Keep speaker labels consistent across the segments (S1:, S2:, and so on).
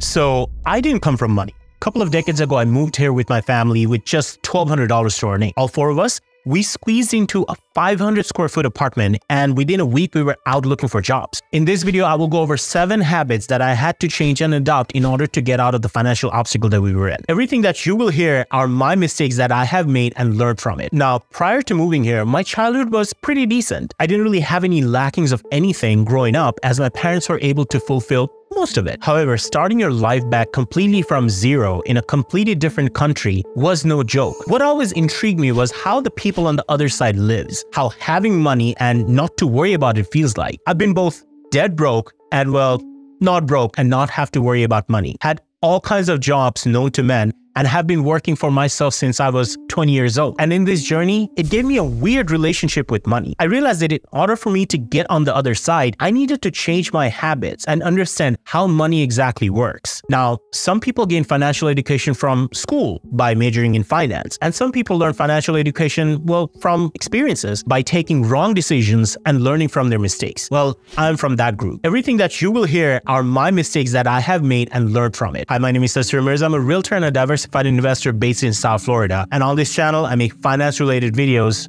S1: So I didn't come from money. A couple of decades ago, I moved here with my family with just $1,200 to our name. All four of us, we squeezed into a 500 square foot apartment, and within a week we were out looking for jobs. In this video, I will go over 7 habits that I had to change and adopt in order to get out of the financial obstacle that we were in. Everything that you will hear are my mistakes that I have made and learned from it. Now, prior to moving here, my childhood was pretty decent. I didn't really have any lackings of anything growing up, as my parents were able to fulfill most of it. However, starting your life back completely from zero in a completely different country was no joke. What always intrigued me was how the people on the other side lives, how having money and not to worry about it feels like. I've been both dead broke and, well, not broke and not have to worry about money. Had all kinds of jobs known to men and have been working for myself since I was 20 years old. And in this journey, it gave me a weird relationship with money. I realized that in order for me to get on the other side, I needed to change my habits and understand how money exactly works. Now, some people gain financial education from school by majoring in finance, and some people learn financial education, well, from experiences by taking wrong decisions and learning from their mistakes. Well, I'm from that group. Everything that you will hear are my mistakes that I have made and learned from it. Hi, my name is Tasvir Mirza. I'm a realtor and a diversified investor based in South Florida, and on this channel I make finance related videos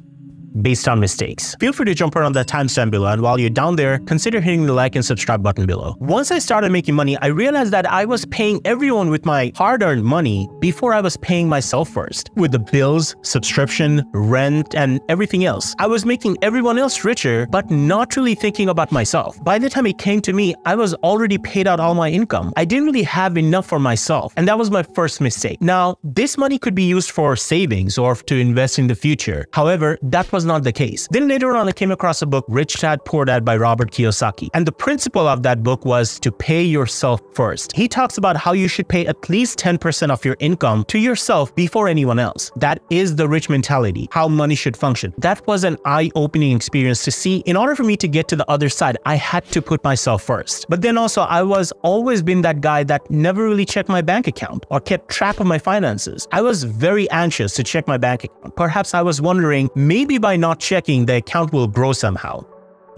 S1: based on mistakes. Feel free to jump around that timestamp below, and while you're down there, consider hitting the like and subscribe button below. Once I started making money, I realized that I was paying everyone with my hard-earned money before I was paying myself first. With the bills, subscription, rent, and everything else, I was making everyone else richer, but not really thinking about myself. By the time it came to me, I was already paid out all my income. I didn't really have enough for myself, and that was my first mistake. Now, this money could be used for savings or to invest in the future. However, that was not the case. Then later on, I came across a book, Rich Dad Poor Dad by Robert Kiyosaki. And the principle of that book was to pay yourself first. He talks about how you should pay at least 10% of your income to yourself before anyone else. That is the rich mentality, how money should function. That was an eye-opening experience to see. In order for me to get to the other side, I had to put myself first. But then also, I was always been that guy that never really checked my bank account or kept track of my finances. I was very anxious to check my bank account. Perhaps I was wondering, maybe by not checking, the account will grow somehow.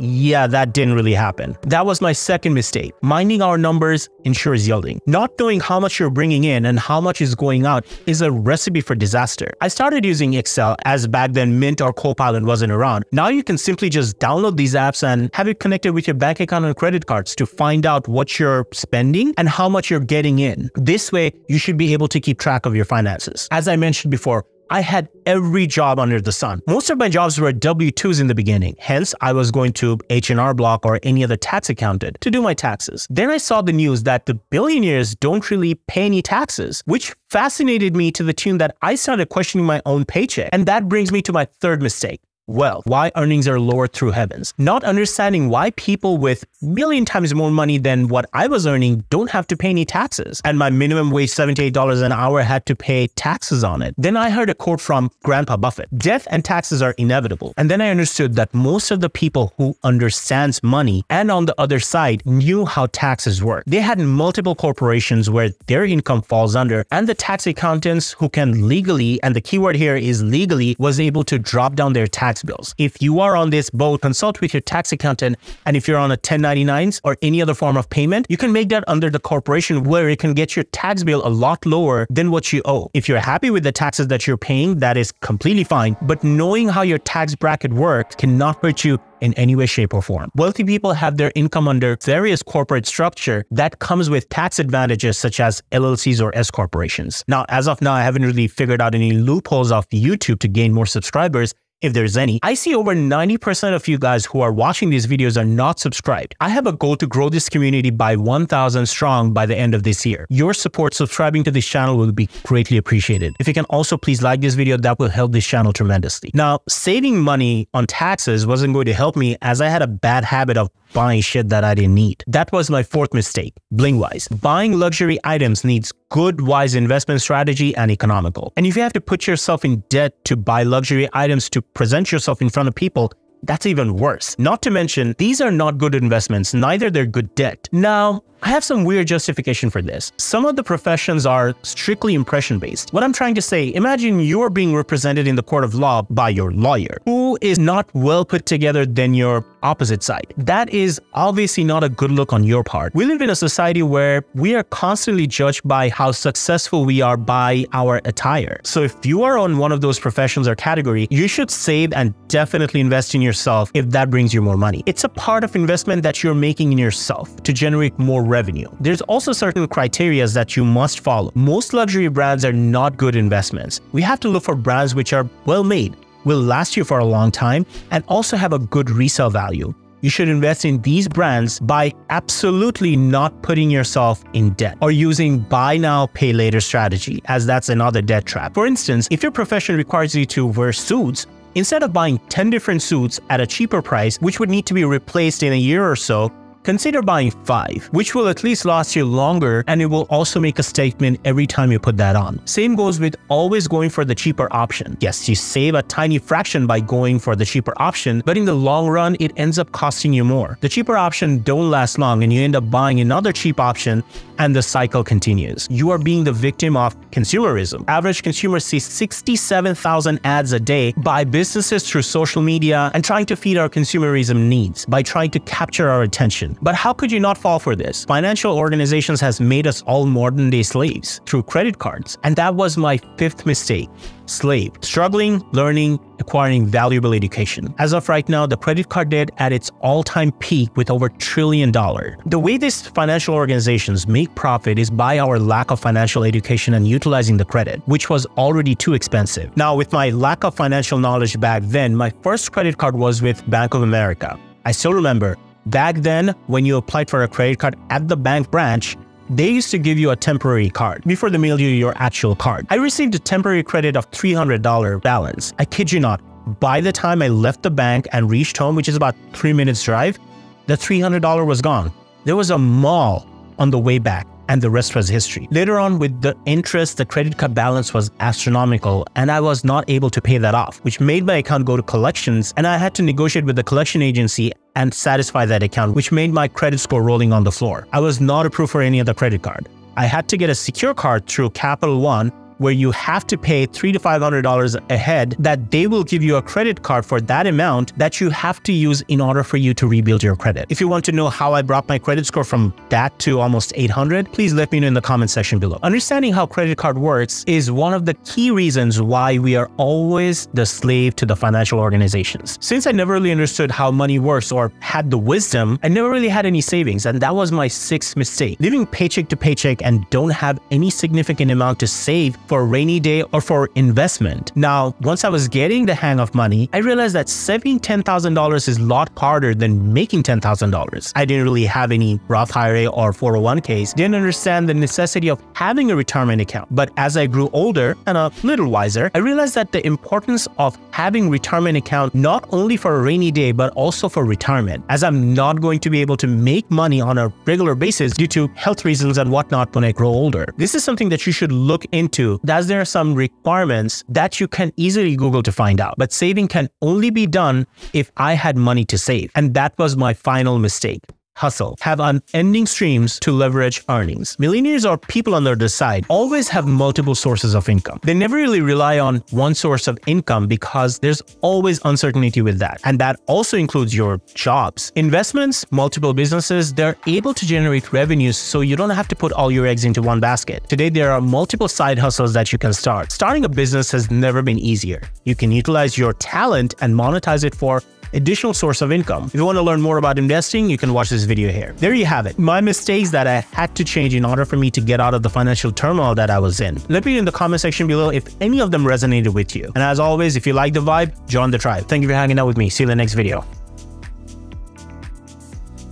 S1: Yeah, that didn't really happen. That was my second mistake. Minding our numbers ensures yielding. Not knowing how much you're bringing in and how much is going out is a recipe for disaster. I started using Excel, as back then Mint or Copilot wasn't around. Now you can simply just download these apps and have it connected with your bank account and credit cards to find out what you're spending and how much you're getting in. This way, you should be able to keep track of your finances. As I mentioned before, I had every job under the sun. Most of my jobs were W-2s in the beginning. Hence, I was going to H&R Block or any other tax accountant to do my taxes. Then I saw the news that the billionaires don't really pay any taxes, which fascinated me to the tune that I started questioning my own paycheck. And that brings me to my third mistake. Well, why earnings are lowered through heavens. Not understanding why people with a million times more money than what I was earning don't have to pay any taxes. And my minimum wage, $78 an hour, had to pay taxes on it. Then I heard a quote from Grandpa Buffett. Death and taxes are inevitable. And then I understood that most of the people who understands money and on the other side knew how taxes work. They had multiple corporations where their income falls under, and the tax accountants who can legally, and the keyword here is legally, was able to drop down their tax bills. If you are on this boat, consult with your tax accountant, and if you're on a 1099s or any other form of payment, you can make that under the corporation, where it can get your tax bill a lot lower than what you owe. If you're happy with the taxes that you're paying, that is completely fine, but knowing how your tax bracket works cannot hurt you in any way, shape, or form. Wealthy people have their income under various corporate structure that comes with tax advantages such as LLCs or S corporations. Now, as of now, I haven't really figured out any loopholes of YouTube to gain more subscribers, if there's any. I see over 90% of you guys who are watching these videos are not subscribed. I have a goal to grow this community by 1,000 strong by the end of this year. Your support subscribing to this channel will be greatly appreciated. If you can also please like this video, that will help this channel tremendously. Now, saving money on taxes wasn't going to help me, as I had a bad habit of buying shit that I didn't need. That was my fourth mistake. Blingwise. Buying luxury items needs good, wise investment strategy and economical. And if you have to put yourself in debt to buy luxury items to present yourself in front of people, that's even worse. Not to mention, these are not good investments, neither they're good debt. Now, I have some weird justification for this. Some of the professions are strictly impression-based. What I'm trying to say, imagine you're being represented in the court of law by your lawyer, who is not well put together than your opposite side. That is obviously not a good look on your part. We live in a society where we are constantly judged by how successful we are by our attire. So if you are on one of those professions or category, you should save and definitely invest in yourself if that brings you more money. It's a part of investment that you're making in yourself to generate more revenue. There's also certain criteria that you must follow. Most luxury brands are not good investments. We have to look for brands which are well made, will last you for a long time, and also have a good resale value. You should invest in these brands by absolutely not putting yourself in debt or using buy now, pay later strategy, as that's another debt trap. For instance, if your profession requires you to wear suits, instead of buying 10 different suits at a cheaper price, which would need to be replaced in a year or so, consider buying 5, which will at least last you longer, and it will also make a statement every time you put that on. Same goes with always going for the cheaper option. Yes, you save a tiny fraction by going for the cheaper option, but in the long run, it ends up costing you more. The cheaper option don't last long, and you end up buying another cheap option, and the cycle continues. You are being the victim of consumerism. Average consumers see 67,000 ads a day by businesses through social media and trying to feed our consumerism needs by trying to capture our attention. But how could you not fall for this? Financial organizations has made us all modern-day slaves through credit cards. And that was my 5th mistake. Slave. Struggling, learning, acquiring valuable education. As of right now, the credit card debt at its all-time peak with over $1 trillion. The way these financial organizations make profit is by our lack of financial education and utilizing the credit, which was already too expensive. Now, with my lack of financial knowledge back then, my first credit card was with Bank of America. I still remember, back then, when you applied for a credit card at the bank branch, they used to give you a temporary card before they mailed you your actual card. I received a temporary credit of $300 balance. I kid you not. By the time I left the bank and reached home, which is about 3 minutes drive, the $300 was gone. There was a mall on the way back, and the rest was history. Later on, with the interest, the credit card balance was astronomical, and I was not able to pay that off, which made my account go to collections, and I had to negotiate with the collection agency and satisfy that account, which made my credit score rolling on the floor. I was not approved for any other credit card. I had to get a secure card through Capital One, where you have to pay $300 to $500 ahead, that they will give you a credit card for that amount that you have to use in order for you to rebuild your credit. If you want to know how I brought my credit score from that to almost 800, please let me know in the comment section below. Understanding how credit card works is one of the key reasons why we are always the slave to the financial organizations. Since I never really understood how money works or had the wisdom, I never really had any savings, and that was my 6th mistake. Living paycheck to paycheck and don't have any significant amount to save for a rainy day or for investment. Now, once I was getting the hang of money, I realized that saving $10,000 is a lot harder than making $10,000. I didn't really have any Roth IRA or 401ks, didn't understand the necessity of having a retirement account. But as I grew older and a little wiser, I realized that the importance of having retirement account not only for a rainy day, but also for retirement, as I'm not going to be able to make money on a regular basis due to health reasons and whatnot when I grow older. This is something that you should look into, as there are some requirements that you can easily Google to find out. But saving can only be done if I had money to save. And that was my final mistake. Hustle. Have unending streams to leverage earnings. Millionaires or people on the other side always have multiple sources of income. They never really rely on one source of income because there's always uncertainty with that. And that also includes your jobs. Investments, multiple businesses, they're able to generate revenues so you don't have to put all your eggs into one basket. Today, there are multiple side hustles that you can start. Starting a business has never been easier. You can utilize your talent and monetize it for additional source of income. If you want to learn more about investing, you can watch this video here. There you have it. My mistakes that I had to change in order for me to get out of the financial turmoil that I was in. Let me know in the comment section below if any of them resonated with you. And as always, if you like the vibe, join the tribe. Thank you for hanging out with me. See you in the next video.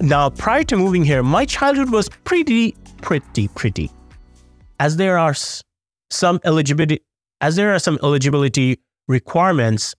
S1: Now, prior to moving here, my childhood was pretty. As there are some eligibility requirements